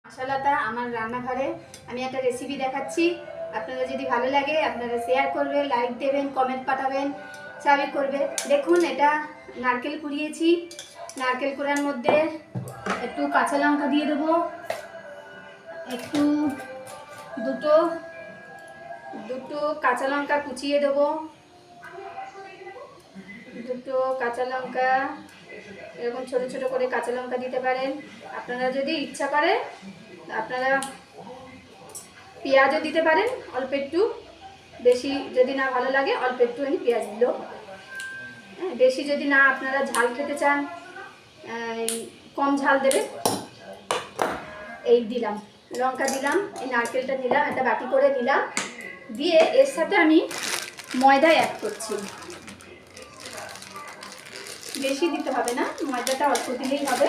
আশালতা আমার রান্নাঘরে আমি একটা রেসিপি দেখাচ্ছি। আপনারা যদি ভালো লাগে আপনারা শেয়ার করবেন, লাইক দেবেন, কমেন্ট পাঠাবেন, সবই করবে। দেখুন এটা নারকেল কুড়িয়েছি। নারকেল কুড়ার মধ্যে একটু কাঁচা লঙ্কা দিয়ে দেবো, একটু দুটো কাঁচা লঙ্কা কুচিয়ে দেবো, দুটো কাঁচা লঙ্কা এরকম ছোট ছোট করে কাঁচা লঙ্কা দিতে পারেন। আপনারা যদি ইচ্ছা করে আপনারা পেঁয়াজও দিতে পারেন, অল্প একটু। বেশি যদি না ভালো লাগে অল্প একটুখানি পেঁয়াজ দিল। বেশি যদি না আপনারা ঝাল খেতে চান কম ঝাল দেবে। এই দিলাম লঙ্কা, দিলাম এই নারকেলটা নিলাম, একটা বাটি করে নিলাম। দিয়ে এর সাথে আমি ময়দা অ্যাড করছি। বেশি দিতে হবে না, ময়দাটা অল্প দিলেই হবে।